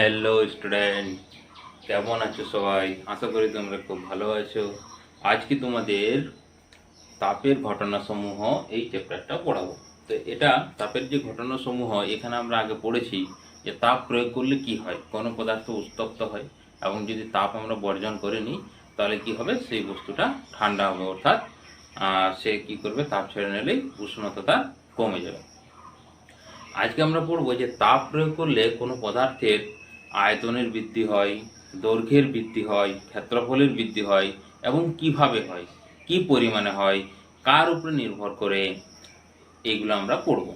Hello student, কেমন আছো সবাই? আশা করি তোমরা খুব ভালো আছো। আজকে তোমাদের তাপের ঘটনাসমূহ এই চ্যাপ্টারটা পড়াবো। তো এটা তাপের যে ঘটনাসমূহ এখানে আমরা আগে পড়েছি যে তাপ প্রয়োগ করলে কি হয়, কোনো পদার্থ উত্তপ্ত হয় এবং যদি তাপ আমরা বর্জন করে নিই তাহলে কি হবে, সেই বস্তুটা ঠান্ডা হবে, অর্থাৎ সে কি করবে, তাপ ছেড়ে নিলেই উষ্ণতা কমে যাবে। আজকে আমরা পড়বো যে তাপ প্রয়োগ করলে কোনো পদার্থের আয়তনের বৃদ্ধি হয়, দৈর্ঘ্যের বৃদ্ধি হয়, ক্ষেত্রফলের বৃদ্ধি হয় এবং কিভাবে হয়, কি পরিমাণে হয়, কার উপরে নির্ভর করে, এইগুলো আমরা পড়ব।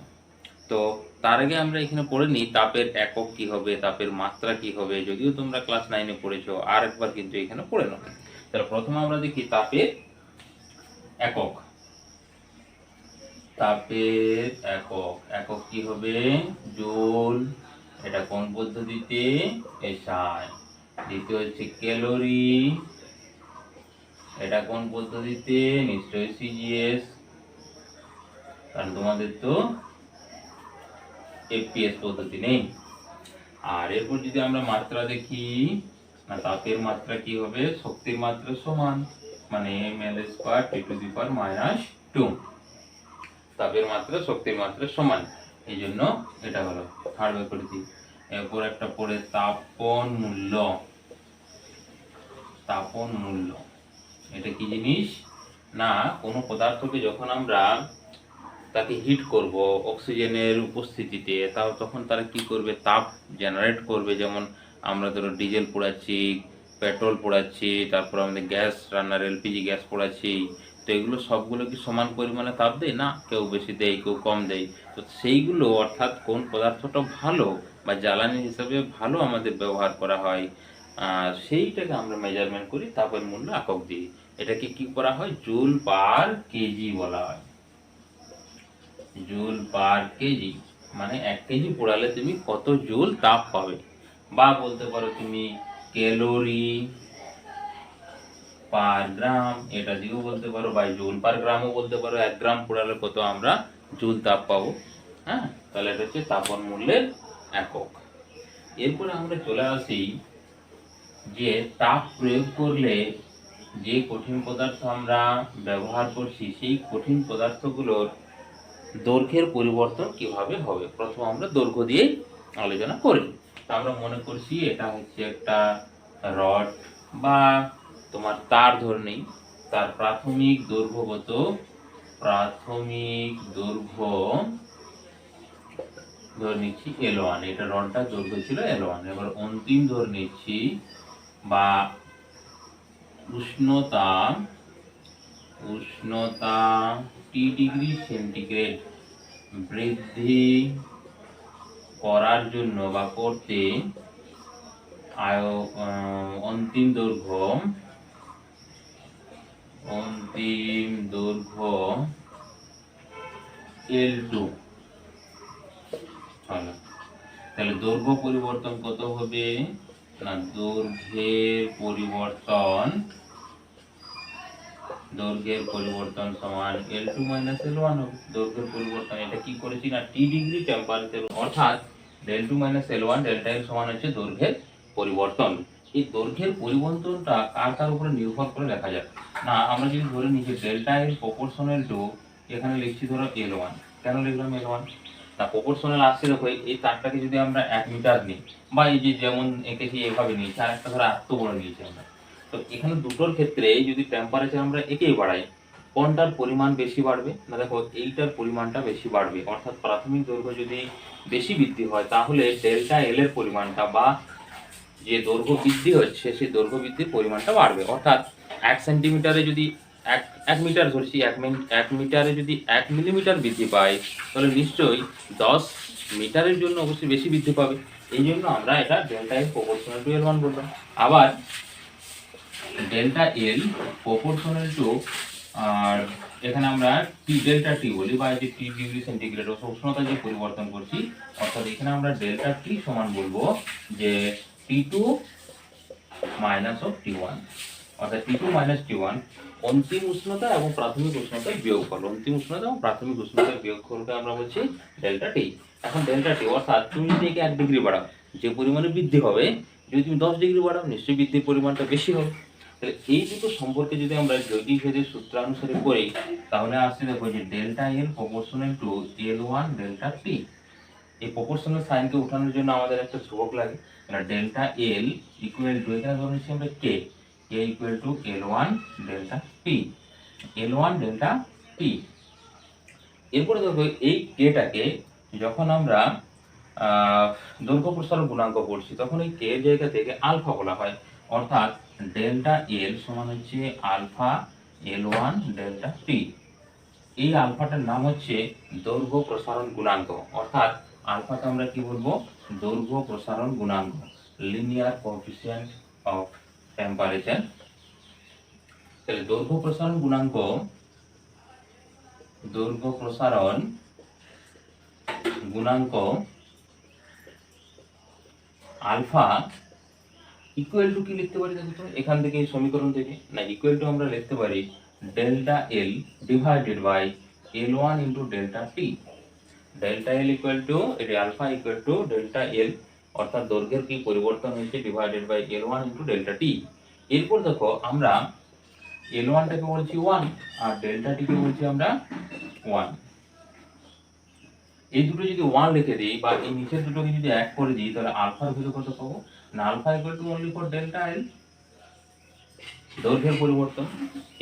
তো তার আগে আমরা এখানে পড়ে নিই তাপের একক কি হবে, তাপের মাত্রা কি হবে। যদিও তোমরা ক্লাস 9-এ পড়েছো, আর একবার কিন্তু এখানে পড়ে নাও। তাহলে প্রথমে আমরা দেখি তাপের একক। তাপের একক একক কি হবে? জুল। এটা কোন পদ্ধতিতে? এসআই। দ্বিতীয় হচ্ছে ক্যালোরি। এটা কোন পদ্ধতিতে? নিশ্চয়ই সিজিএস, কারণ তোমাদের তো এফপিএস পদ্ধতি নেই। আর এরপর যদি আমরা মাত্রা দেখি, না তাপের মাত্রা কি হবে? শক্তির মাত্রা সমান, মানে mL²T⁻²। তাপের মাত্রা শক্তির মাত্রা সমান, এই জন্য এটা হলো থার্ড বের করে দিই। এরপর একটা পড়ে তাপন মূল্য। তাপন মূল্য এটা কি জিনিস? না, কোনো পদার্থকে যখন আমরা তাকে হিট করব অক্সিজেনের উপস্থিতিতে, তাও তখন তারা কি করবে? তাপ জেনারেট করবে। যেমন আমরা ধরো ডিজেল পোড়াচ্ছি, পেট্রোল পোড়াচ্ছি, তারপর আমাদের গ্যাস রান্নার এলপিজি গ্যাস পোড়াচ্ছি, তো এগুলো সবগুলো কি সমান পরিমাণে তাপ দেয়? না, কেউ বেশি দেয়, কেউ কম দেয়। তো সেইগুলো, অর্থাৎ কোন পদার্থটা ভালো বা জ্বালানি হিসাবে ভালো আমাদের ব্যবহার করা হয়, সেইটাকে আমরা মেজারমেন্ট করি তাপের মূল্য একক দিয়ে। এটাকে কি করা হয়? জুল পার কেজি বলা হয়। জুল পার কেজি মানে 1 কেজি পোড়ালে তুমি কত জুল তাপ পাবে। বা বলতে পারো তুমি ক্যালোরি পার গ্রাম, এটা দিয়েও বলতে পারো, বা জুল পার গ্রামও বলতে পারো। 1 গ্রাম পোড়ালে কত আমরা জুল তাপ পাবো। হ্যাঁ, তাহলে এটা হচ্ছে তাপন মূল্যের একক। এরপরে আমরা চলে আসি যে তাপ প্রয়োগ করলে যে কঠিন পদার্থ আমরা ব্যবহার করছি সেই কঠিন পদার্থগুলোর দৈর্ঘ্যের পরিবর্তন কিভাবে হবে। প্রথম আমরা দৈর্ঘ্য দিয়ে আলোচনা করি। আমরা মনে করছি এটা হচ্ছে একটা রড বা তোমার তার ধরে নেই, তার প্রাথমিক দৈর্ঘ্য কত? প্রাথমিক দৈর্ঘ্য ধরে নিচ্ছি L1। এটা রডটা দৈর্ঘ্য ছিল L1। এবার অন্তিম ধরে নিচ্ছি, বা উষ্ণতা উষ্ণতা T°C বৃদ্ধি করার জন্য বা করতে অন্তিম দৈর্ঘ্য L2 হলো। তাহলে দৈর্ঘ্য পরিবর্তন কত হবে? না, দৈর্ঘ্যের পরিবর্তন সমান L2 - L1 হবে। দৈর্ঘ্যের পরিবর্তন এটা কি করেছি না, T ডিগ্রি টেম্পারেচার, অর্থাৎ L2 - L1 ডেল্টা এর সমান হচ্ছে দৈর্ঘ্যের পরিবর্তন। এই দৈর্ঘ্যের পরিবর্তনটা কার উপরে নির্ভর করে দেখা যায় না, আমরা যদি ধরে নিই যে ডেল্টা এর প্রপোর্শনাল টু, এখানে লিখছি ধরো L1। কেন লিখলাম L1? না, প্রপোর্শনাল আসছে, দেখো এই তারটাকে যদি আমরা 1 মিটার নিই, বা এই যে যেমন এঁকেছি এভাবে নিয়েছি, আর একটা ধরো এত বড় নিয়েছি আমরা, তো এখানে দুটোর ক্ষেত্রে যদি টেম্পারেচার আমরা একেই বাড়াই, কোনটার পরিমাণ বেশি বাড়বে? না দেখো, এইটার পরিমাণটা বেশি বাড়বে। অর্থাৎ প্রাথমিক দৈর্ঘ্য যদি বেশি বৃদ্ধি হয় তাহলে ডেল্টা এল এর পরিমাণটা, বা যে দৈর্ঘ্য বৃদ্ধি হচ্ছে সেই দৈর্ঘ্য বৃদ্ধির পরিমাণটা বাড়বে। অর্থাৎ 1 সেন্টিমিটারে যদি 1 মিটার ধরছি, 1 মিটারে যদি 1 মিলিমিটার বৃদ্ধি পায়, তাহলে নিশ্চয়ই 10 মিটারের জন্য অবশ্যই বেশি বৃদ্ধি পাবে। এই জন্য আমরা এটা delta L proportional to L1 বললাম। আবার ডেল্টা এল প্রপোর্শনাল টু, আর এখানে আমরা ডেল্টা টি বলি, বা যে T°C উষ্ণতা যে পরিবর্তন করছি, অর্থাৎ এখানে আমরা ডেল্টা টি সমান বলবো যে T2 - T1, অর্থাৎ T2 - T1 অন্তিম উষ্ণতা এবং প্রাথমিক উষ্ণতার বিয়োগফল। অন্তিম উষ্ণতা এবং প্রাথমিক উষ্ণতার বিয়োগফলকে আমরা বলছি ডেল্টা টি। এখন ডেল্টা টি, অর্থাৎ তুমি যদি একে 1 ডিগ্রি বাড়াও, যে পরিমাণে বৃদ্ধি হবে, যদি তুমি 10 ডিগ্রি বাড়াও নিশ্চয়ই বৃদ্ধির পরিমাণটা বেশি হবে। তাহলে এই দুটো সম্পর্কে যদি আমরা জৈবিক ভেদের সূত্রানুসারে করি, তাহলে আসছে দেখো যে delta L proportional to L1 delta T. এই প্রপোর্শনাল সাইনকে উঠানোর জন্য আমাদের একটা ধ্রুবক লাগে, ডেল্টা এল ইকুয়াল টু, এখানে ধরে নিচ্ছি আমরা K equal to L1 delta T, L1 delta T. এরপরে দেখো এই কেটাকে যখন আমরা দৈর্ঘ্য প্রসারণ গুণাঙ্ক পড়ছি, তখন এই কে জায়গা থেকে আলফা বলা হয়, অর্থাৎ ডেল্টা এল সমান হচ্ছে আলফা L1 ডেল্টা টি। এই আলফাটার নাম হচ্ছে দৈর্ঘ্য প্রসারণ গুণাঙ্ক, অর্থাৎ আলফাকে আমরা কি বলবো, দৈর্ঘ্য প্রসারণ গুণাঙ্ক, লিনিয়ার কোএফিসিয়েন্ট অফ টেম্পারেচার। তাহলে দৈর্ঘ্য প্রসারণ গুণাঙ্ক, দৈর্ঘ্য প্রসারণ গুণাঙ্ক আলফা ইকুয়াল টু কি লিখতে পারি দেখো তো, এখান থেকে এই সমীকরণ থেকে, না ইকুয়াল টু আমরা লিখতে পারি delta L divided by L1 into delta T. Delta L equal to, এটি alpha equal to delta L, অর্থাৎ দৈর্ঘ্যের কি পরিবর্তন হয়েছে, divided by L1 into delta T. এরপর দেখো আমরা L1 টাকে বলছি 1 আর ডেল্টা টি কে বলছি আমরা 1। এই দুটো যদি 1 লিখে দিই বা এই নিচের দুটোকে যদি এক করে দিই, তাহলে আলফার ভ্যালু কত পাবো, না alpha equal to only for delta L, দৈর্ঘ্যের পরিবর্তন।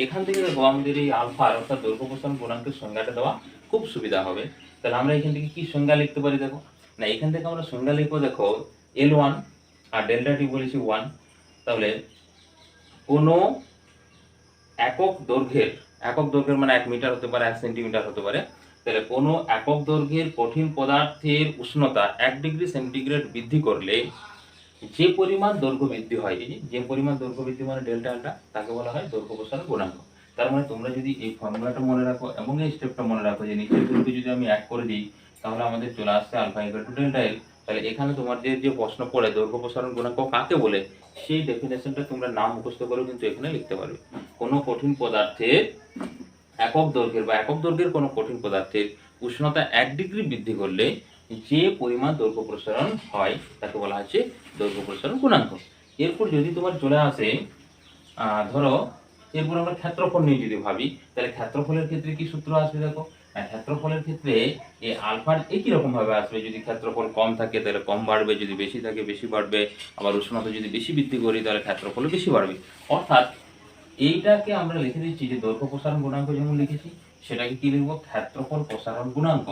এখান থেকে দেখো আমাদের এই আলফার অর্থাৎ দৈর্ঘ্য প্রসারণ গুণাঙ্কের সংজ্ঞাটা দেওয়া খুব সুবিধা হবে। তাহলে আমরা এখান থেকে কি সংজ্ঞা লিখতে পারি দেখো, না এখান থেকে আমরা সংজ্ঞা লিখবো দেখো L1 আর ডেল্টা টি বলেছি 1। তাহলে কোনো একক দৈর্ঘ্যের মানে 1 মিটার হতে পারে, 1 সেন্টিমিটার হতে পারে। তাহলে কোনো একক দৈর্ঘ্যের কঠিন পদার্থের উষ্ণতা 1 ডিগ্রি সেন্টিগ্রেড বৃদ্ধি করলে যে পরিমাণ দৈর্ঘ্য বৃদ্ধি হয়, এই যে পরিমাণ দৈর্ঘ্য বৃদ্ধি মানে ডেল্টা এলটা, তাকে বলা হয় দৈর্ঘ্য প্রসারণ গুণাঙ্ক। তার মানে তোমরা যদি এই ফর্মুলাটা মনে রাখো এবং এই স্টেপটা মনে রাখো যে নিচের দুটোকে যদি আমি এক করে দিই, তাহলে আমাদের চলে আসছে alpha equal to delta L. তাহলে এখানে তোমাদের যে প্রশ্ন পড়ে দৈর্ঘ্য প্রসারণ গুণাঙ্ক কাকে বলে, সেই ডেফিনেশনটা তোমরা নাম মুখস্থ করেও কিন্তু এখানে লিখতে পারবে। কোনো কঠিন পদার্থের একক দৈর্ঘ্যের কোনো কঠিন পদার্থের উষ্ণতা 1 ডিগ্রি বৃদ্ধি করলে যে পরিমাণ দৈর্ঘ্য প্রসারণ হয়, তাকে বলা হচ্ছে দৈর্ঘ্য প্রসারণ গুণাঙ্ক। এরপর যদি তোমার চলে আসে ধরো, এরপর আমরা ক্ষেত্রফল নিয়ে যদি ভাবি, তাহলে ক্ষেত্রফলের ক্ষেত্রে কি সূত্র আসবে দেখো, ক্ষেত্রফলের ক্ষেত্রে এই আলফার একই রকম ভাবে আসবে। যদি ক্ষেত্রফল কম থাকে তাহলে কম বাড়বে, যদি বেশি থাকে বেশি বাড়বে, আবার উষ্ণতা যদি বেশি বৃদ্ধি করি তাহলে ক্ষেত্রফল বেশি বাড়বে। অর্থাৎ এইটাকে আমরা লিখে দিচ্ছি যে দৈর্ঘ্য প্রসারণ গুণাঙ্ক যেমন লিখেছি, সেটাকে কি লিখবো, ক্ষেত্রফল প্রসারণ গুণাঙ্ক।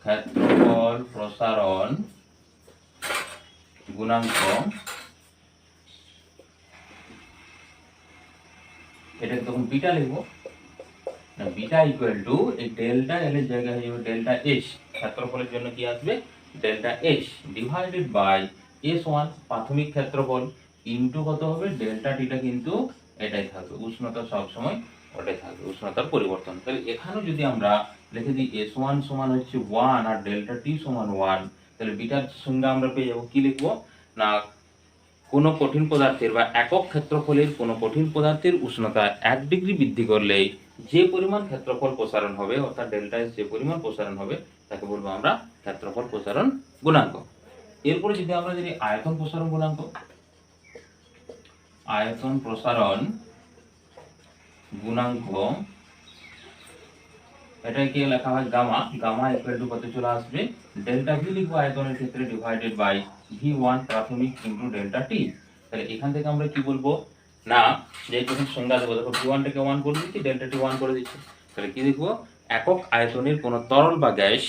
ক্ষেত্রফল প্রসারণ গুণাঙ্ক, এটাকে তখন বিটা লিখবো, না বিটা ইকুয়াল টু এই ডেল্টা এল এর জায়গায় হয়ে যাবে ডেল্টা এস, ক্ষেত্রফলের জন্য কি আসবে delta S divided by S1 প্রাথমিক ক্ষেত্রফল ইনটু কত হবে ডেল্টা টিটা, কিন্তু এটাই থাকবে, উষ্ণতা সব সময় ওটাই থাকবে, উষ্ণতার পরিবর্তন। তাহলে এখানেও যদি আমরা লিখে দিই S1 সমান হচ্ছে 1 আর ডেল্টা টি সমান 1, তাহলে বিটার সংজ্ঞা আমরা পেয়ে যাবো, কি লিখবো, না কোনো কঠিন পদার্থের বা একক ক্ষেত্রফলের কোনো কঠিন পদার্থের উষ্ণতা 1 ডিগ্রি বৃদ্ধি করলে যে পরিমাণ ক্ষেত্রফল প্রসারণ হবে, অর্থাৎ ডেল্টা এস যে পরিমাণ প্রসারণ হবে, তাকে বলবো আমরা ক্ষেত্রফল প্রসারণ গুণাঙ্ক। এরপরে যদি আমরা যদি আয়তন প্রসারণ গুণাঙ্ক, আয়তন প্রসারণ গুণাঙ্ক, এটাকে লেখা হয় গামা ইকুয়াল টু কত চলে আসবে, ডেল্টা ভি লিখবো আয়তনের ক্ষেত্রে ডিভাইডেড বাই V1 প্রাথমিক ইনটু ডেল্টা টি। তাহলে এখান থেকে আমরা কি বলবো, না যে যখন সংজ্ঞা দেবো দেখো V1 টাকে 1 করে দিচ্ছি, ডেল্টা টি 1 করে দিচ্ছি। তাহলে কি লিখবো, একক আয়তনের কোনো তরল বা গ্যাস,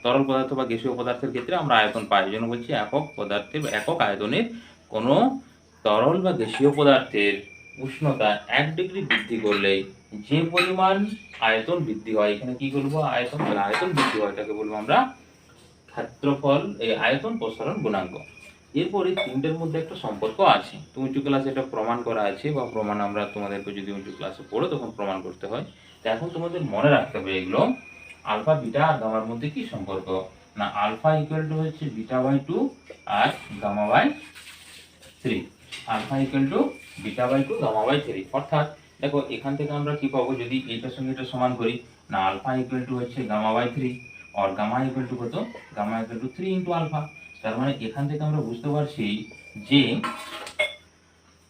তরল পদার্থ বা গ্যাসীয় পদার্থের ক্ষেত্রে আমরা আয়তন পাই, এই জন্য বলছি একক পদার্থের বা একক আয়তনের কোনো তরল বা গ্যাসীয় পদার্থের উষ্ণতা 1 ডিগ্রি বৃদ্ধি করলে যে পরিমাণ আয়তন বৃদ্ধি হয়, এখানে কি করবো আয়তন, আয়তন বৃদ্ধি হয়, তাকে বলবো আমরা ক্ষেত্রফল, এই আয়তন প্রসারণ গুণাঙ্ক। এরপরে তিনটের মধ্যে একটা সম্পর্ক আছে, তো উঁচু ক্লাসে এটা প্রমাণ করা আছে, বা প্রমাণ আমরা তোমাদেরকে যদি উঁচু ক্লাসে পড়ো তখন প্রমাণ করতে হয়। তো এখন তোমাদের মনে রাখতে হবে এগুলো, আলফা বিটা আর গামার মধ্যে কি সম্পর্ক, না আলফা ইকুয়াল টু হচ্ছে বিটা বাই 2 আর gamma by 3, alpha equal to beta by 2 gamma by 3। অর্থাৎ দেখো এখান থেকে আমরা কি পাবো, যদি এইটার সঙ্গে এটা সমান করি, না আলফা ইকুয়াল টু হচ্ছে গামা বাই 3 और गामा इक्वल टू कत, gamma equal to 3 into alpha. তার মানে এখান থেকে আমরা বুঝতে পারছি যে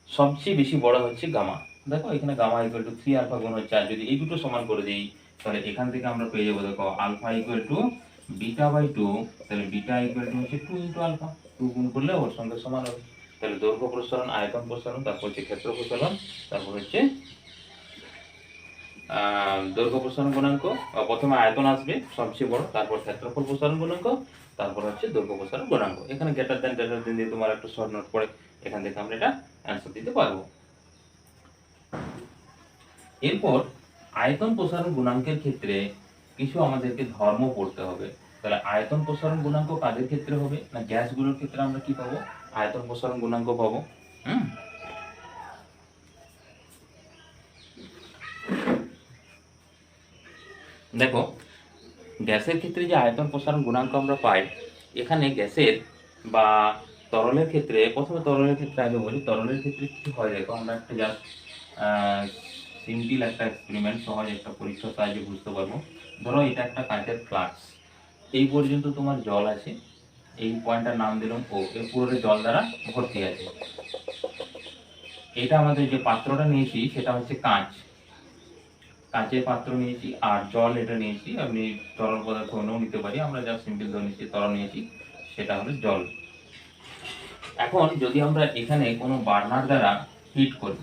সবচেয়ে বেশি বড় হচ্ছে গামা। দেখো এখানে গামা ইকুয়াল টু 3 আলফা গুণ হচ্ছে, আর যদি এই দুটো সমান করে দিই তাহলে এখান থেকে আমরা পেয়ে যাবো, দেখো alpha equal to beta by 2, তাহলে বিটা ইকুয়াল টু হচ্ছে 2 ইন্টু আলফা, 2 গুণ করলে ওর সঙ্গে সমান হবে। তাহলে দৈর্ঘ্য প্রসারণ, আয়তন প্রসারণ, তারপর হচ্ছে ক্ষেত্র প্রসারণ, তারপর হচ্ছে দৈর্ঘ্য প্রসারণ গুণাঙ্ক। প্রথমে আয়তন আসবে সবচেয়ে বড়, তারপর ক্ষেত্রফল প্রসারণ গুণাঙ্ক, তারপর হচ্ছে দৈর্ঘ্য প্রসারণ গুণাঙ্ক। এখানে গ্রেটার দেন দিয়ে তোমার একটা শর্ট নোট পড়ে এখান থেকে আমরা এটা অ্যান্সার দিতে পারবো। এরপর আয়তন প্রসারণ গুণাঙ্কের ক্ষেত্রে কিছু আমাদেরকে ধর্ম পড়তে হবে। তাহলে আয়তন প্রসারণ গুণাঙ্ক কাদের ক্ষেত্রে হবে না, গ্যাসগুলোর ক্ষেত্রে আমরা কি পাবো, আয়তন প্রসারণ গুণাঙ্ক পাবো। দেখো গ্যাসের ক্ষেত্রে যে আয়তন প্রসারণ গুণাঙ্ক আমরা পাই, এখানে গ্যাসের বা তরলের ক্ষেত্রে, প্রথমে তরলের ক্ষেত্রে আগে বলি, তরলের ক্ষেত্রে কি হয় দেখো, আমরা একটা জাস্ট সিম্পল একটা এক্সপেরিমেন্ট, সহজ একটা পরীক্ষার সাহায্যে বুঝতে পারবো। ধরো এটা একটা কাঁচের ফ্লাক্স, এই পর্যন্ত তোমার জল আছে, এই পয়েন্টটার নাম দিলাম ও, এর পুরোটা জল দ্বারা ভর্তি আছে। এটা আমাদের যে পাত্রটা নিয়েছি সেটা হচ্ছে কাঁচ, কাঁচের পাত্র নিয়েছি, আর জল এটা নিয়েছি, আপনি তরল পদার্থ অন্যও নিতে পারি, আমরা যা সিম্পল ধরে নিয়েছি তরল নিয়েছি, সেটা হলো জল। এখন যদি আমরা এখানে কোনো বার্নার দ্বারা হিট করি,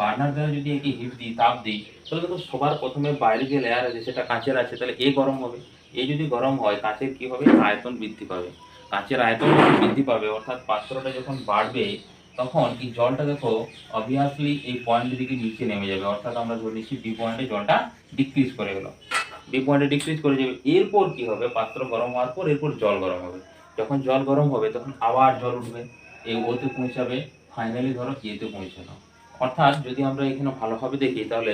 বার্নার দ্বারা যদি একে হিট দিই, তাপ দিই, তাহলে দেখো সবার প্রথমে বাইরে যে লেয়ার আছে সেটা কাঁচের আছে, তাহলে এ গরম হবে। এ যদি গরম হয় কাঁচের কি হবে, আয়তন বৃদ্ধি পাবে। কাঁচের আয়তন বৃদ্ধি পাবে অর্থাৎ পাত্রটা যখন বাড়বে তখন এই জলটা দেখো অবভিয়াসলি এই পয়েন্টের দিকে নিচে নেমে যাবে, অর্থাৎ আমরা ধরে নিচ্ছি বি পয়েন্টে জলটা ডিক্রিজ করে গেল, বি পয়েন্টে ডিক্রিজ করে যাবে। এরপর কি হবে, পাত্র গরম হওয়ার পর এরপর জল গরম হবে, যখন জল গরম হবে তখন আবার জল উঠবে, এই ওতে পৌঁছাবে, ফাইনালি ধরো এতে পৌঁছানো। অর্থাৎ যদি আমরা এখানে ভালোভাবে দেখি তাহলে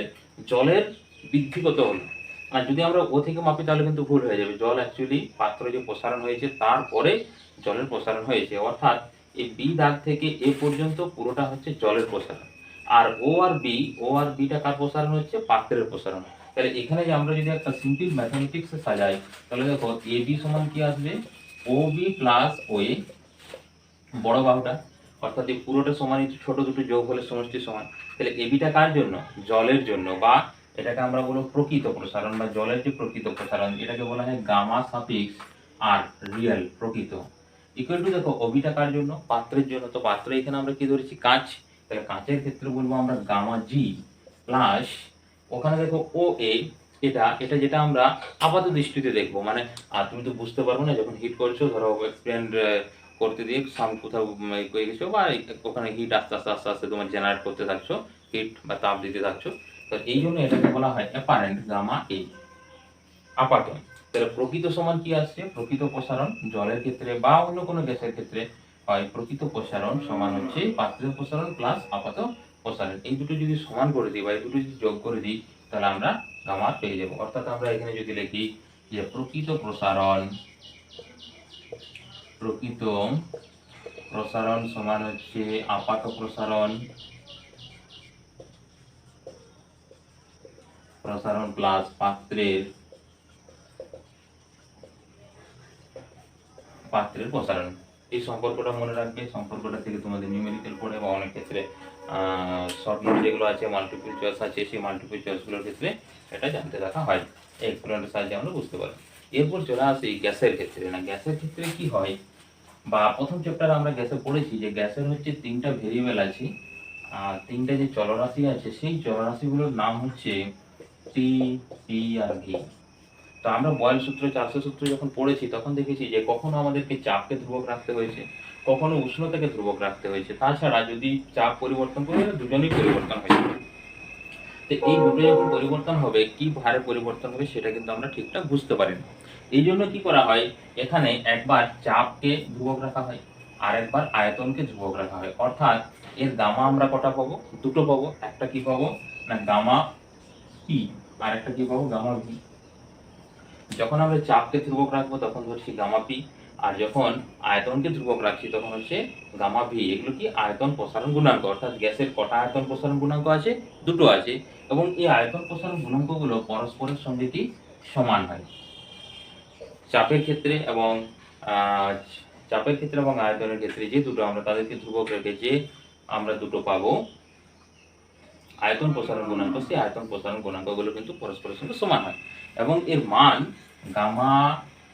জলের বৃদ্ধি কত হলো, আর যদি আমরা ও থেকে মাপি তাহলে কিন্তু ভুল হয়ে যাবে। জল অ্যাকচুয়ালি পাত্র যে প্রসারণ হয়েছে তারপরে জলের প্রসারণ হয়েছে, অর্থাৎ এই বি দাগ থেকে এ পর্যন্ত পুরোটা হচ্ছে জলের প্রসারণ, আর ও আর বিটা কার প্রসারণ হচ্ছে, পাত্রের প্রসারণ। তাহলে এখানে যে আমরা যদি একটা সিম্পল ম্যাথমেটিক্স সাজাই, তাহলে দেখো এ বি সমান কি আসবে, ও বি প্লাস ও এ, বড় বাহুটা, অর্থাৎ এই পুরোটা সমান, ছোট দুটো যোগ হলে সমষ্টি সমান। তাহলে এবিটা কার জন্য, জলের জন্য, বা এটাকে আমরা বলবো প্রকৃত প্রসারণ, বা জলের যে প্রকৃত প্রসারণ, এটাকে বলা হয় গামা সাফিক্স আর রিয়েল, প্রকৃত। ইকুয়াল টু দেখো ওবিটা কার জন্য, পাত্রের জন্য, তো পাত্র এখানে আমরা কি ধরেছি, কাঁচ, তাহলে কাঁচের ক্ষেত্রে বলবো আমরা গামা জি প্লাস, ওখানে দেখো ও এ, এটা এটা যেটা আমরা আপাত দৃষ্টিতে দেখবো, মানে তুমি তো বুঝতে পারবো না যখন হিট করছো, ধরো এক্সপ্লেন্ড করতে দিয়ে সামনে কোথাও হয়ে গেছো, বা ওখানে হিট আস্তে আস্তে আস্তে আস্তে তোমার জেনারেট করতে থাকছো, হিট বা তাপ দিতে থাকছো, তো এই জন্য এটাকে বলা হয় অ্যাপারেন্ট গামা এ, আপাত। তাহলে প্রকৃত সমান কি আসছে, প্রকৃত প্রসারণ জলের ক্ষেত্রে বা অন্য কোনো গ্যাসের ক্ষেত্রে হয়, প্রকৃত প্রসারণ সমান হচ্ছে পাত্রের প্রসারণ প্লাস আপাত প্রসারণ। এই দুটো যদি সমান করে দিই বা এই দুটো যদি যোগ করে দিই তাহলে আমরা গামা পেয়ে যাবো। অর্থাৎ আমরা এখানে যদি লিখি যে প্রকৃত প্রসারণ, প্রকৃত প্রসারণ সমান হচ্ছে আপাত প্রসারণ, প্রসারণ প্লাস পাত্রের প্রসারণ। এই সম্পর্কটা মনে রাখবে, সম্পর্কটা থেকে তোমাদের নিউমেরিক্যাল পড়ে বা অনেক ক্ষেত্রে শর্ট নোট যেগুলো আছে, মাল্টিপল চয়েস আছে, সেই মাল্টিপল চয়েসগুলোর ক্ষেত্রে এটা জানতে রাখা হয়, এই এক্সপেরিমেন্টের সাহায্যে আমরা বুঝতে পারি। এরপর চলে আসি গ্যাসের ক্ষেত্রে। না গ্যাসের ক্ষেত্রে কি হয়, বা প্রথম চ্যাপ্টারে আমরা গ্যাসে পড়েছি যে গ্যাসের হচ্ছে তিনটা ভেরিয়েবল আছে, আর তিনটা যে চলরাশি আছে সেই চলরাশিগুলোর নাম হচ্ছে টি, পি আর ভি। তো আমরা বয়েল সূত্র, চার্লসের সূত্র যখন পড়েছি তখন দেখেছি যে কখনো আমাদেরকে চাপকে ধ্রুবক রাখতে হয়েছে, কখনো উষ্ণতাকে ধ্রুবক রাখতে হয়েছে, তাছাড়া যদি চাপ পরিবর্তন করে দুজনেই পরিবর্তন হয়ে যাবে। তো এই দুটো যখন পরিবর্তন হবে, কি ভারে পরিবর্তন হবে সেটা কিন্তু আমরা ঠিকঠাক বুঝতে পারি না। এই জন্য কি করা হয়, এখানে একবার চাপকে ধ্রুবক রাখা হয় আর একবার আয়তনকে ধ্রুবক রাখা হয়, অর্থাৎ এর গামা আমরা কটা পাবো, দুটো পাবো, একটা কি পাবো না গামা পি, আর একটা কি পাবো গামা ভি। যখন আমরা চাপকে ধ্রুবক রাখবো তখন ধরছি গামা পি, আর যখন আয়তনকে ধ্রুবক রাখছি তখন হচ্ছে গামা ভি। এগুলো কি আয়তন প্রসারণ গুণাঙ্ক, অর্থাৎ গ্যাসের কটা আয়তন প্রসারণ গুণাঙ্ক আছে, দুটো আছে, এবং এই আয়তন প্রসারণ গুণাঙ্কগুলো পরস্পরের সঙ্গে কি সমান হয় চাপের ক্ষেত্রে এবং চাপের ক্ষেত্রে এবং আয়তনের ক্ষেত্রে যে দুটো আমরা তাদেরকে ধ্রুবক রেখে যে আমরা দুটো পাবো আয়তন প্রসারণ গুণাঙ্ক, সেই আয়তন প্রসারণ গুণাঙ্কগুলো কিন্তু পরস্পরের সঙ্গে সমান হয় এবং এর মান গামা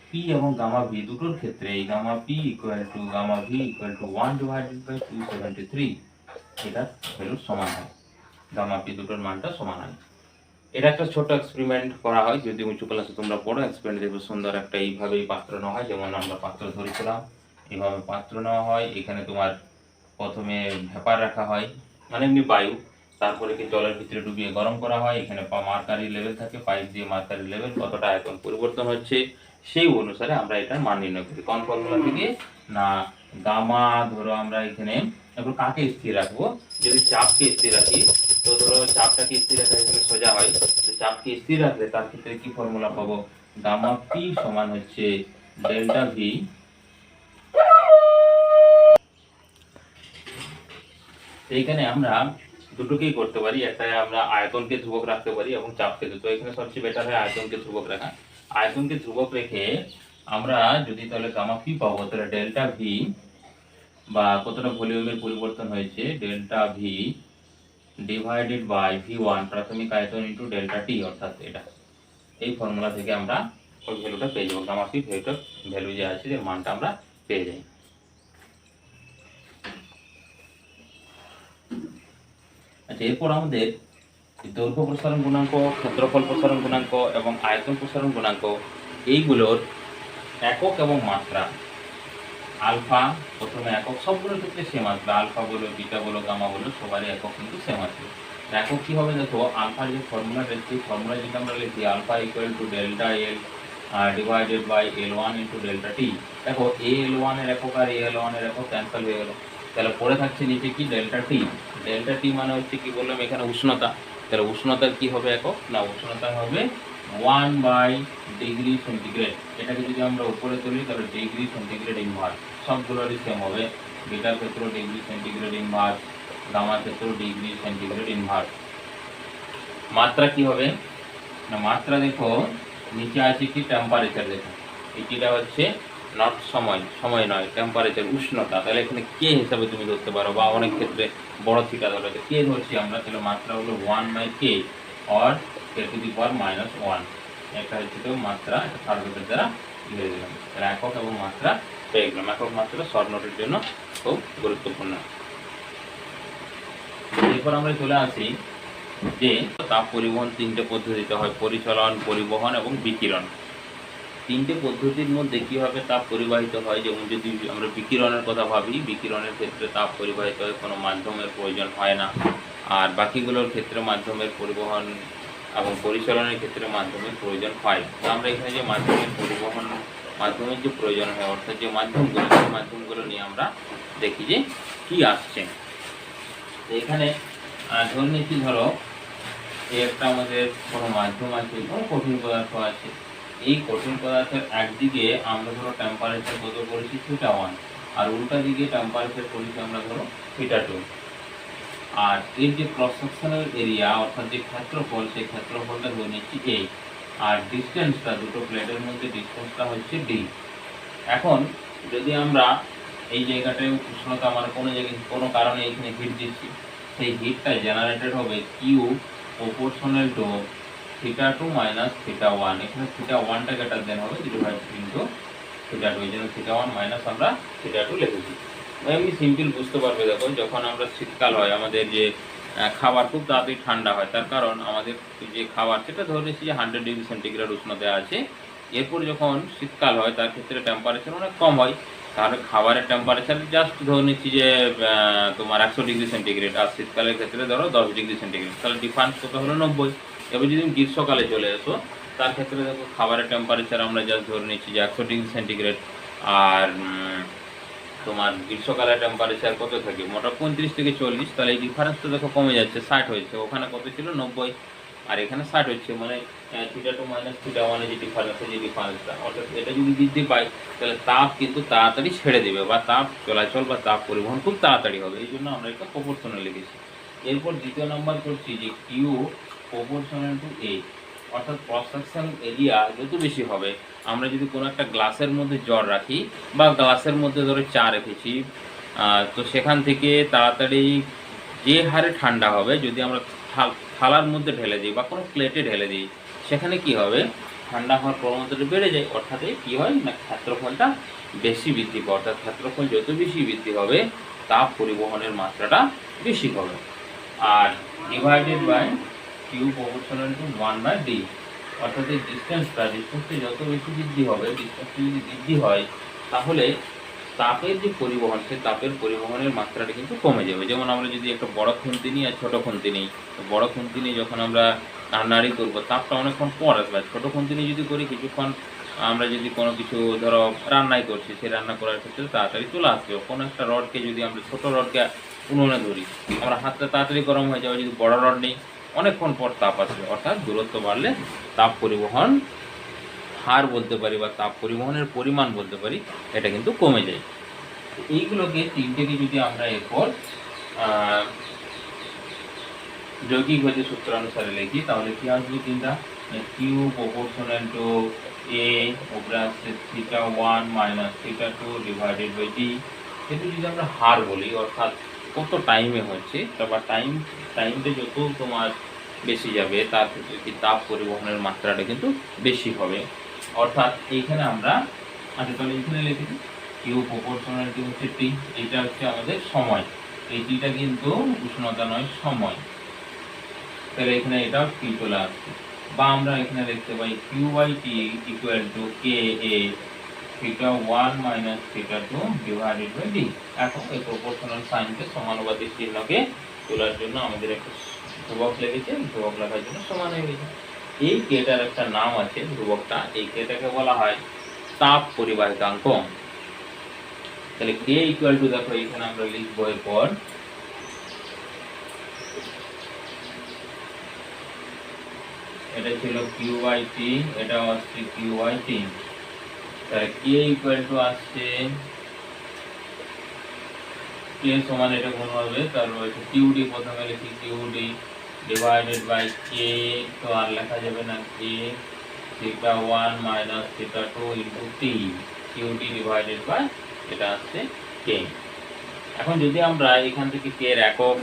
পি এবং গামা ভি দুটোর ক্ষেত্রে এই gamma P equal to gamma V equal to 1/273 এটা ভ্যালু সমান হয়, গামা পি দুটোর মানটা সমান হয়। এটা একটা ছোট এক্সপেরিমেন্ট করা হয়, যদি উঁচু ক্লাসে তোমরা পড়ো এক্সপেরিমেন্ট দেখবে সুন্দর একটা এইভাবেই পাত্র নেওয়া হয়, যেমন আমরা পাত্র ধরেছিলাম এইভাবে পাত্র নেওয়া হয়। এখানে তোমার প্রথমে ভেপার রাখা হয়, মানে এমনি বায়ু, তারপরে কি জলের ভিতরে ডুবিয়ে গরম করা হয়। এখানে মার্কারি লেভেল থাকে, পাইপ দিয়ে মার্কারি লেভেল কতটা আয়তন পরিবর্তন হচ্ছে সেই অনুসারে আমরা এটার মান নির্ণয় করি। কোন ফর্মুলা থেকে না গামা, ধরো আমরা এখানে এবার কাকে স্থির রাখবো, যদি চাপকে স্থির রাখি তো ধরো চাপটাকে স্থির রাখা এখানে সোজা হয়, তো চাপকে স্থির রাখলে তার ক্ষেত্রে কি ফর্মুলা পাবো, গামা পি সমান হচ্ছে ডেল্টা ভি। এইখানে আমরা দুটোকেই করতে পারি, একটা আমরা আয়তনকে ধ্রুবক রাখতে পারি এবং চাপকে, তো এখানে সবচেয়ে বেটার হয় আয়তনকে ধ্রুবক রাখা। আয়তনকে ধ্রুবক রেখে আমরা যদি তাহলে গামা পি পাবো, তাহলে ডেল্টা ভি বা কতটা ভলিউমের পরিবর্তন হয়েছে delta V divided by V one প্রাথমিক আয়তন ইন্টু ডেল্টা টি, অর্থাৎ এটা এই ফর্মুলা থেকে আমরা ওই ভ্যালুটা পেয়ে যাবো, গামা পি ভ্যালু যে আছে এর মানটা আমরা পেয়ে যাই। আচ্ছা, এরপর আমাদের দৈর্ঘ্য প্রসারণ গুণাঙ্ক, ক্ষেত্রফল প্রসারণ গুণাঙ্ক এবং আয়তন প্রসারণ গুণাঙ্ক এইগুলোর একক এবং মাত্রা। আলফা প্রথমে একক, সবগুলোর ক্ষেত্রে সেম আসবে, আলফা বলো বিটা বলো গামা বলো সবারই একক কিন্তু সেম আসবে। একক কি হবে দেখো, আলফার যে ফর্মুলা রয়েছে ফর্মুলা যেটা আমরা লিখি alpha equal to delta L divided by L one into delta T. দেখো এ এল ওয়ানের একক আর এ এল ওয়ানের একক ক্যান্সেল হয়ে গেল, তাহলে পড়ে থাকছে নিচে কি ডেল্টা টি। ডেল্টা টি মানে হচ্ছে কি বললাম এখানে উষ্ণতা, তাহলে উষ্ণতার কি হবে একক না উষ্ণতা হবে 1/ডিগ্রি সেন্টিগ্রেড। এটাকে যদি আমরা উপরে তুলি তাহলে ডিগ্রি সেন্টিগ্রেড ইনভার্স, সবগুলোরই সেম হবে, বিটার ক্ষেত্রে ডিগ্রি সেন্টিগ্রেড ইনভার্স, গামার ক্ষেত্রে ডিগ্রি সেন্টিগ্রেড ইনভার্স। মাত্রা কি হবে না মাত্রা দেখো নিচে আছে কি টেম্পারেচার, দেখো এটিটা হচ্ছে নট সময়, সময় নয় টেম্পারেচার উষ্ণতা, তাহলে এখানে কে হিসাবে তুমি ধরতে পারো বা অনেক ক্ষেত্রে বড় থিটা ধরো, কে ধরছি আমরা, তাহলে মাত্রা হলো 1/k অর k⁻⁻1। একটা হচ্ছে তো মাত্রা, এটা সার্বজনীন দ্বারা ধরে দিলাম, তাহলে একক এবং মাত্রা পেয়ে গেলাম। একক মাত্রা শর্ট নোটের জন্য খুব গুরুত্বপূর্ণ। এরপর আমরা চলে আসি যে তাপ পরিবহন তিনটে পদ্ধতিতে হয়, পরিচলন, পরিবহন এবং বিকিরণ। তিনটে পদ্ধতির মধ্যে কীভাবে তাপ পরিবাহিত হয়, যেমন যদি আমরা বিকিরণের কথা ভাবি, বিকিরণের ক্ষেত্রে তাপ পরিবাহিত হয়, কোনো মাধ্যমের প্রয়োজন হয় না, আর বাকিগুলোর ক্ষেত্রে মাধ্যমের পরিবহন এবং পরিচালনের ক্ষেত্রে মাধ্যমের প্রয়োজন হয়। তো আমরা এখানে যে মাধ্যমের পরিবহন, মাধ্যমের যে প্রয়োজন হয় অর্থাৎ যে মাধ্যমগুলো, সেই মাধ্যমগুলো নিয়ে আমরা দেখি যে কি আসছে। এখানে ধরে নিচ্ছি ধরো একটা আমাদের কোনো মাধ্যম আছে, কোনো কঠিন পদার্থ আছে, এই কঠিন পদার্থের একদিকে আমরা ধরো টেম্পারেচার কত করেছি θ1 আর উল্টা দিকে টেম্পারেচার করেছি আমরা ধরো θ2, আর এর যে ক্রস সেকশনাল এরিয়া অর্থাৎ যে ক্ষেত্রফল, সেই ক্ষেত্রফলটা ধরে নিচ্ছি a, আর ডিস্টেন্সটা দুটো প্লেটের মধ্যে ডিস্টেন্সটা হচ্ছে d। এখন যদি আমরা এই জায়গাটায় উষ্ণতা মানে কোনো জায়গায় কোনো কারণে এখানে হিট দিচ্ছি, সেই হিটটা জেনারেটেড হবে Q প্রপোর্শনাল টু θ2 মাইনাস θ1। এখানে θ1টা গ্রেটার দেন হবে ডিভাইড ইনটু θ2, এই জন্য θ1 মাইনাস আমরা θ2 লিখেছি। এমনি সিম্পল বুঝতে পারবে। দেখো যখন আমরা শীতকাল হয় আমাদের যে খাবার খুব তাড়াতাড়ি ঠান্ডা হয়, তার কারণ আমাদের যে খাবার সেটা ধরে নিচ্ছি যে 100 ডিগ্রি সেন্টিগ্রেড উষ্ণতায় আছে। এরপর যখন শীতকাল হয় তার ক্ষেত্রে টেম্পারেচার অনেক কম হয়, তাহলে খাবারের টেম্পারেচার জাস্ট ধরে নিচ্ছি যে তোমার 100 ডিগ্রি সেন্টিগ্রেড, আর শীতকালের ক্ষেত্রে ধরো 10 ডিগ্রি সেন্টিগ্রেড, তাহলে ডিফারেন্স কত হলো 90। এবার যদি গ্রীষ্মকালে চলে এসো তার ক্ষেত্রে দেখো খাবারের টেম্পারেচার আমরা জাস্ট ধরে নিচ্ছি যে 100 ডিগ্রি সেন্টিগ্রেড, আর তোমার গ্রীষ্মকালের টেম্পারেচার কত থাকে মোটা 35 থেকে 40, তাহলে এই ডিফারেন্সটা দেখো কমে যাচ্ছে, 60 হয়েছে, ওখানে কত ছিল 90 আর এখানে 60 হচ্ছে, মানে θ2 মাইনাস θ1 যে ডিফারেন্সটা, অর্থাৎ এটা যদি বৃদ্ধি পায় তাহলে তাপ কিন্তু তাড়াতাড়ি ছেড়ে দেবে বা তাপ চলাচল বা তাপ পরিবহন খুব তাড়াতাড়ি হবে, এই জন্য আমরা এটা প্রপোর্শনাল লিখেছি। এরপর দ্বিতীয় নাম্বার করছি যে Q প্রপোর্শনাল টু A। অর্থাৎ ক্রস সেকশন এরিয়া যত বেশি হবে, আমরা যদি কোনো একটা গ্লাসের মধ্যে জল রাখি বা গ্লাসের মধ্যে ধরে চা রেখেছি, তো সেখান থেকে তাড়াতাড়ি যে হারে ঠান্ডা হবে যদি আমরা থালার মধ্যে ঢেলে দিই বা কোনো প্লেটে ঢেলে দিই, সেখানে কি হবে, ঠান্ডা হওয়ার প্রবণতাটা বেড়ে যায়। অর্থাৎ কী হয় না, ক্ষেত্রফলটা বেশি বৃদ্ধি পায়। অর্থাৎ ক্ষেত্রফল যত বেশি বৃদ্ধি হবে তাপ পরিবহনের মাত্রাটা বেশি হবে। আর divided by Q proportional to 1/d, অর্থাৎ এই ডিস্টেন্সটা যত বেশি বৃদ্ধি হবে, ডিস্টেন্সটা যদি বৃদ্ধি হয় তাহলে তাপের যে পরিবহন, সেই তাপের পরিবহনের মাত্রাটা কিন্তু কমে যাবে। যেমন আমরা যদি একটা বড় খুন্তি নিই আর ছোটো খুন্তি নিই, তো বড় খুন্তি নিয়ে যখন আমরা নাড়ানাড়ি করবো তাপটা অনেকক্ষণ পর আসবে। ছোটো খুন্তি নিয়ে যদি করি কিছুক্ষণ, আমরা যদি কোনো কিছু ধরো রান্নাই করছি, সেই রান্না করার ক্ষেত্রে তাড়াতাড়ি চলে আসবে। কোনো একটা রডকে যদি আমরা ছোটো রডকে উনুনে ধরি, আমরা হাতটা তাড়াতাড়ি গরম হয়ে যাবে। যদি বড় রড নেই, অনেকক্ষণ পর তাপ আসবে। অর্থাৎ দূরত্ব বাড়লে তাপ পরিবহন হার বলতে পারি বা তাপ পরিবহনের পরিমাণ বলতে পারি, এটা কিন্তু কমে যায়। এইগুলোকে তিনটেকে যদি আমরা এরপর যৌগিক গতির সূত্রানুসারে লিখি তাহলে কি আসবে, তিনটা কিউ প্রপোর্শনাল টু এ উপরে আসছে θ1 মাইনাস θ2 ডিভাইডেড বাই ডি। কিন্তু যদি আমরা হার বলি, অর্থাৎ কত টাইমে হচ্ছে, বা টাইমটা যত তোমার বেশি যাবে তার ক্ষেত্রে কি তাপ পরিবহনের মাত্রাটা কিন্তু বেশি হবে। অর্থাৎ এইখানে আমরা, আচ্ছা তাহলে এখানে লিখে দিই কিউ প্রপোর্শনাল টু হচ্ছে টি, এটা হচ্ছে আমাদের সময়, এই টিটা কিন্তু উষ্ণতা নয়, সময়। তাহলে এখানে এটাও টি চলে আসছে, বা আমরা এখানে দেখতে পাই Q by T equal to K A θ1 minus θ2 divided by D. এখন এই প্রপোর্শনাল সাইনকে সমানুপাতিক চিহ্নকে তোলার জন্য আমাদের একটা ধ্রুবক লেগেছে, ধ্রুবক লেখার জন্য সমান হয়ে গেছে। এই কেটার একটা নাম আছে, ধ্রুবকটা, এই কেটাকে বলা হয় তাপ পরিবাহিতাঙ্ক। তাহলে কে ইকুয়াল টু, দেখো এখানে আমরা লিখবো এরপর এটা ছিল কিউ বাই টি, এটা হচ্ছে কিউ বাই টি। তাহলে কে ইকুয়াল টু আসছে, কে সমান এটা গুণ হবে, তারপর হচ্ছে কিউডি, প্রথমে লিখি কিউডি ডিভাইডেড বাই কে, তো আর লেখা যাবে না, K θ1 minus θ2 into T, Q D divided by এটা আসছে কে। এখন যদি আমরা এখান থেকে কে এর একক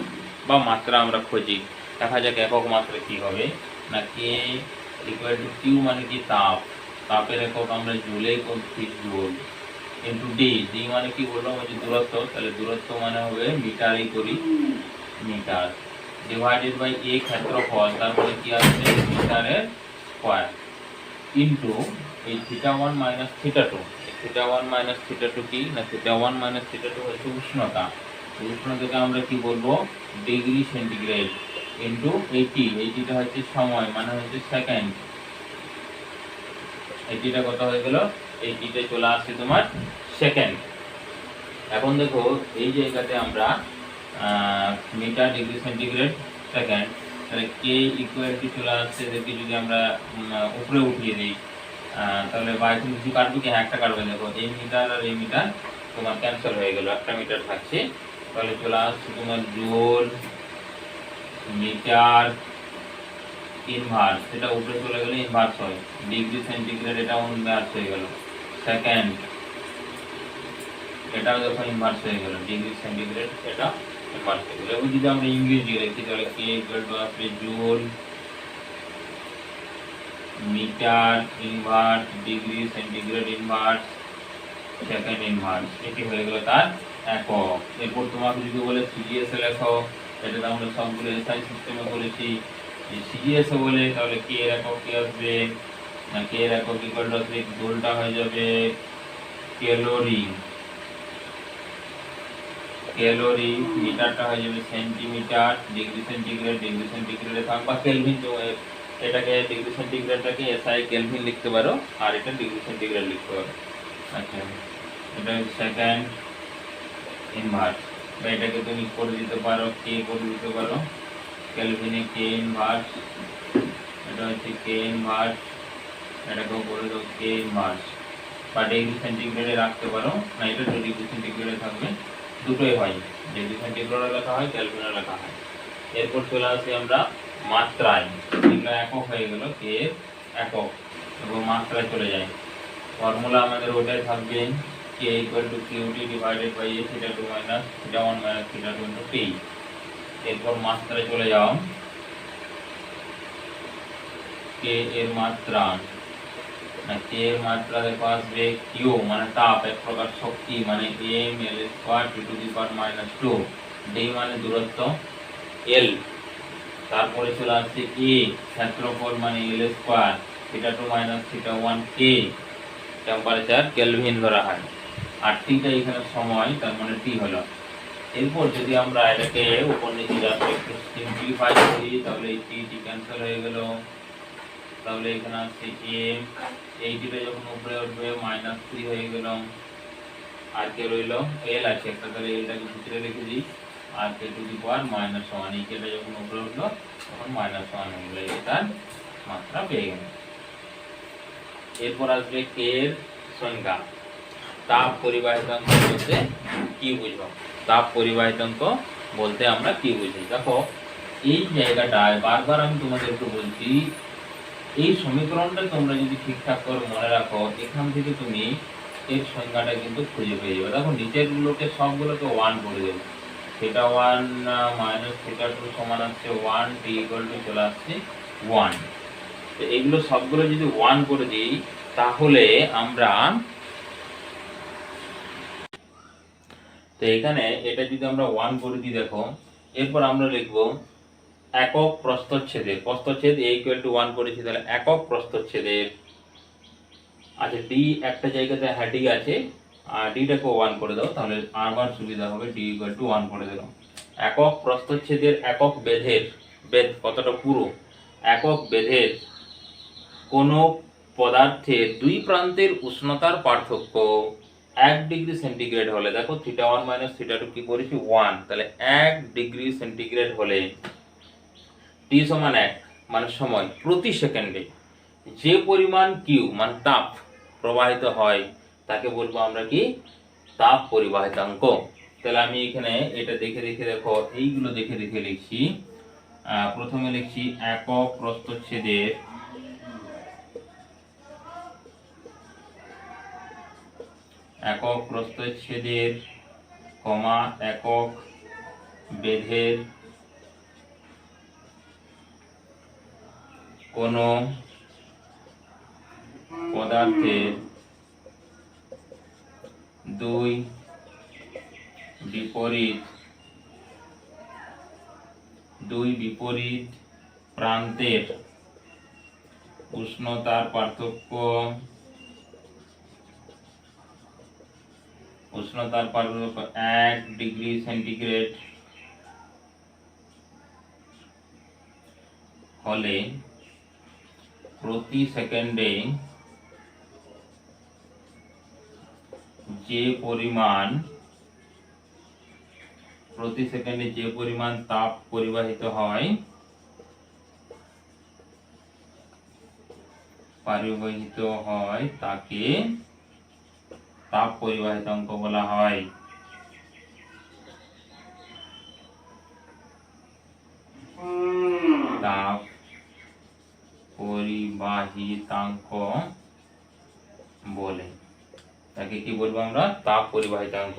বা মাত্রা আমরা খুঁজি, দেখা যাক একক মাত্রা কি হবে না, কে ইকুয়াল টু কিউ মানে কি তাপ, তাপের একক আমরা জুলে করছি, জুল, ইন্টু ডি, ডি মানে কি বললাম, ওই যে দূরত্ব, তাহলে দূরত্ব মানে হবে মিটারই করি, মিটার, ডিভাইডেড বাই এ ক্ষেত্রফল, তারপরে কি আসবে মিটারের স্কয়ার, ইন্টু এই θ1 মাইনাস θ2, θ1 মাইনাস θ2 কি না, θ1 মাইনাস θ2 হচ্ছে উষ্ণতা, উষ্ণতাকে আমরা কি বলবো, ডিগ্রি সেন্টিগ্রেড, ইন্টু এইটিটা হচ্ছে সময় মানে হচ্ছে সেকেন্ড, এইটিটা কত হয়ে গেল, এইটিতে চলে আসছে তোমার সেকেন্ড। এখন দেখো এই জায়গাতে আমরা মিটার, ডিগ্রি সেন্টিগ্রেড, সেকেন্ড, তাহলে কে ইকুয়াল টু চলে আসছে, এদেরকে যদি আমরা উপরে উঠিয়ে দিই, তাহলে বাইরে কিছু কাটবে কি, একটা কাটবে, দেখো এই মিটার আর এই মিটার তোমার ক্যান্সেল হয়ে গেল, একটা মিটার থাকছে, তাহলে চলে আসছে তোমার জুল, মিটার, ইনভার্স, এটা উপরে চলে গেলে ইনভার্স হয়, ডিগ্রি সেন্টিগ্রেড এটা ইনভার্স হয়ে গেল, সেকেন্ড এটাও দেখো ইনভার্স হয়ে গেল, ডিগ্রি সেন্টিগ্রেড এটা ইনভার্স হয়ে গেল। এবার যদি আমরা ইংরেজি লিখি তাহলে কে ইকুয়াল টু আসবে joule, metre inverse, degree centigrade inverse, second inverse, এটি হয়ে গেল তার একক। এরপর তোমাকে যদি বলে সিজিএস লেখো, এটা আমরা সবগুলো এসআই সিস্টেমে করেছি, সিজিএস বলে তাহলে কে এর একক কি আসবে না, কে এর একক ইকুয়াল টু আসবে, জুলটা হয়ে যাবে ক্যালোরি, ক্যালোরি, মিটারটা হয়ে যাবে সেন্টিমিটার, ডিগ্রি সেন্টিগ্রেডে থাকবা কেলভিন, তো এটাকে ডিগ্রি সেন্টিগ্রেডটাকে এসআই কেলভিন লিখতে পারো, আর এটা ডিগ্রি সেন্টিগ্রেড লিখতে পারো। আচ্ছা, এটা সেকেন্ড ইনভার্স, বা এটাকে তুমি করে দিতে পারো, কে করে দিতে পারো, কেলভিনে কে ইনভার্স, এটা হচ্ছে কে ইনভার্স, এটাকেও করে দাও কে ইনভার্স, বা ডিগ্রি সেন্টিগ্রেডে রাখতে পারো, না এটা তো ডিগ্রি সেন্টিগ্রেডে থাকবে, দুটোই হয়, ডিগ্রি সেন্টিগ্রেডে লেখা হয়, কেলভিনে লেখা হয়। এরপর চলে আসি আমরা মাত্রায়, এগুলো একক হয়ে গেল কে এর একক এবং মাত্রায় চলে যায়। ফর্মুলা আমাদের ওটাই থাকবে K equal to Q T divided by A theta two minus theta one minus theta two into T. এরপর মাত্রায় চলে যাও, কে এর মাত্রা না কে এর মাত্রা দেখো আসবে কিউ মানে তাপ, এক প্রকার শক্তি মানে M L square T to the power minus two, D মানে দূরত্ব এল, তারপরে চলে আসছে এ ক্ষেত্রফল মানে L square, theta two minus theta one কে, টেম্পারেচার কেলভিন ধরা হয়, আর টিটা এখানে সময় তার মানে টি হলো। এরপর যদি আমরা এটাকে উপর নিচে যাতে একটু সিম্পলিফাই করি তাহলে এই টি ক্যান্সেল হয়ে গেল, তাহলে এখানে আসছে এম, এই টিটা যখন উপরে উঠবে মাইনাস থ্রি হয়ে গেল, আর কে রইল এল আছে একটা, তাহলে এলটাকে ভিতরে রেখে দিই, আর K to the power minus one, এই কেটা যখন উপরে উঠলো তখন মাইনাস ওয়ান হয়ে গেল, এটার মাত্রা পেয়ে গেল। এরপর আসবে কে এর সংজ্ঞা, তাপ পরিবাহিতাঙ্ক বলতে কি বুঝবো, তাপ পরিবাহিতাঙ্ক বলতে আমরা কি বুঝি। দেখো এই জায়গাটায় বারবার আমি তোমাদেরকে বলছি, এই সমীকরণটা তোমরা যদি ঠিকঠাক করে মনে রাখো, এখান থেকে তুমি এর সংজ্ঞাটা কিন্তু খুঁজে পেয়ে যাবে। দেখো নিচের গুলোকে সবগুলোকে ওয়ান করে দেবে, theta one minus theta two সমান আসছে ওয়ান, টি ইকুয়াল টু চলে আসছে ওয়ান। তো এগুলো সবগুলো যদি ওয়ান করে দিই তাহলে আমরা, তো এখানে এটা যদি আমরা ওয়ান করে দিই দেখো, এরপর আমরা লিখবো একক প্রস্থচ্ছেদের, প্রস্থচ্ছেদ a ইকুয়াল টু ওয়ান করেছি, তাহলে একক প্রস্থচ্ছেদের আচ্ছা ডি একটা জায়গাতে হ্যাডি আছে, আর ডিটাকে ওয়ান করে দাও তাহলে আমার সুবিধা হবে, ডি ইকুয়াল টু ওয়ান করে দিলাম। একক প্রস্থচ্ছেদের একক বেধের, বেধ কতটা পুরো, একক বেধের কোনো পদার্থের দুই প্রান্তের উষ্ণতার পার্থক্য 1 ডিগ্রি সেন্টিগ্রেড হলে, দেখো theta one minus theta two কি করেছি ওয়ান, তাহলে 1 ডিগ্রি সেন্টিগ্রেড হলে টি সমান 1 মানে সময় প্রতি সেকেন্ডে যে পরিমাণ কিউ মানে তাপ প্রবাহিত হয় তাকে বলবো আমরা কি তাপ পরিবাহিতাঙ্ক। তাহলে আমি এখানে এটা দেখে দেখে দেখো এইগুলো দেখে দেখে লিখছি। প্রথমে লিখছি একক প্রস্থচ্ছেদের, একক প্রস্থচ্ছেদের কমা একক বেধের কোন পদার্থের দুই বিপরীত প্রান্তের উষ্ণতার পার্থক্য 1 ডিগ্রি সেন্টিগ্রেড হলে প্রতি সেকেন্ডে যে পরিমাণ তাপ পরিবাহিত হয় তাকে তাপ পরিবাহিতাঙ্ক বলা হয়। তাপ পরিবাহিতাঙ্ক বলে, তাকে কি বলবো আমরা তাপ পরিবাহিতাঙ্ক।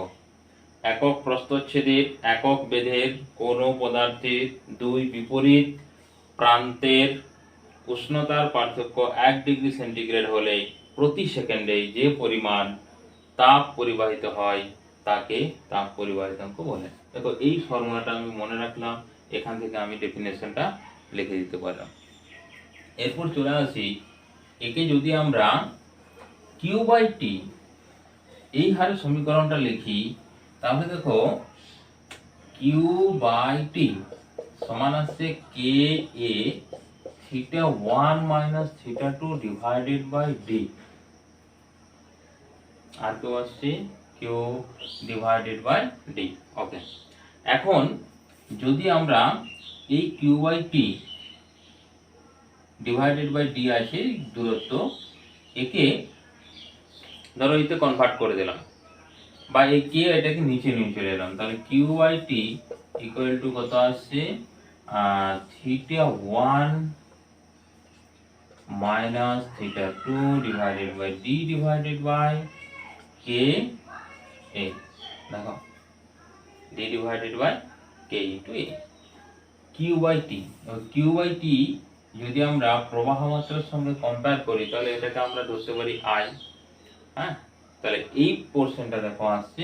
একক প্রস্থচ্ছেদের একক বেধের কোন পদার্থের দুই বিপরীত প্রান্তের উষ্ণতার পার্থক্য 1 ডিগ্রি সেন্টিগ্রেড হলে প্রতি সেকেন্ডে যে পরিমাণ তাপ পরিবাহিত হয় তাকে তাপ পরিবাহিতাঙ্ক বলে। দেখো এই ফর্মুলাটা আমি মনে রাখলাম, এখান থেকে আমি ডেফিনেশনটা লিখে দিতে পারলাম। এরপর চলে আসি, একে যদি আমরা কিউ বাই টি এই হারে সমীকরণটা লিখি তাহলে দেখো কিউ বাই টি সমান আসছে K A theta one minus theta two divided by D, আর কেউ আসছে Q divided by D. Okay, এখন যদি আমরা এই Q by T divided by D আছে দূরত্ব, একে ধরো এতে কনভার্ট করে দিলাম বা এই কে এটাকে নিচে নিয়ে চলে এলাম, তাহলে Q by T equal to কত আসছে theta one minus theta 2 divided by D divided by K A. দেখো D divided by K into A. Q by T, Q by T যদি আমরা প্রবাহ মাত্রার সঙ্গে কম্পেয়ার করি তাহলে এটাকে আমরা ধরতে পারি আই। হ্যাঁ, তাহলে এই পোর্শনটা দেখো আসছে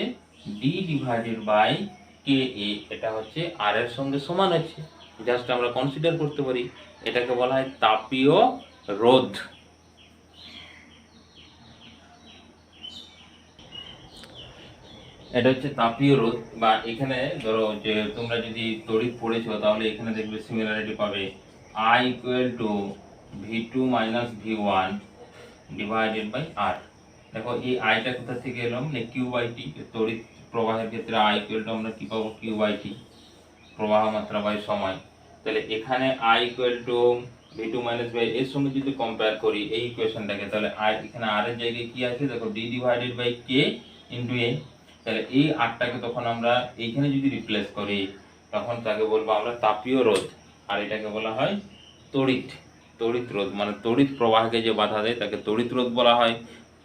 ডি ডিভাইডেড বাই কে এ, এটা হচ্ছে আর এর সঙ্গে সমান আছে। জাস্ট আমরা কনসিডার করতে পারি এটাকে বলা হয় তাপীয় রোধ। এটা হচ্ছে তাপীয় রোধ, বা এখানে ধরো যে তোমরা যদি তড়িৎ পড়েছো তাহলে এখানে দেখবে সিমিলারিটি পাবে I equal to V2 minus V1 divided by R। দেখো এই আইটা কোথা থেকে এলাম, কিউ বাই টি, তড়িৎ প্রবাহের ক্ষেত্রে I ইকুয়াল টু আমরা কি পাবো, কিউ বাই টি, প্রবাহ মাত্রা বাই সময়। তাহলে এখানে I equal to V2 minus by এর সঙ্গে যদি কম্পেয়ার করি এই ইকুয়েশনটাকে, তাহলে I এখানে R এর জায়গায় কি আছে দেখো D divided by K into A। তাহলে এই আরটাকে তখন আমরা এইখানে যদি রিপ্লেস করি তখন তাকে বলবো আমরা তাপীয় রোধ, আর এটাকে বলা হয় তড়িৎ তড়িৎ রোধ। মানে তড়িৎ প্রবাহকে যে বাধা দেয় তাকে তড়িৎ রোধ বলা হয়,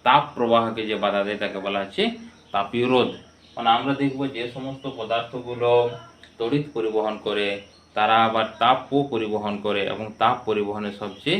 তাপ প্রবাহকে যে বাধা দেয় তাকে বলা হচ্ছে তাপীয় রোধ। মানে আমরা দেখব যে সমস্ত পদার্থগুলো তড়িৎ পরিবহন করে তারা আবার তাপও পরিবহন করে, এবং তাপ পরিবহনের সবচেয়ে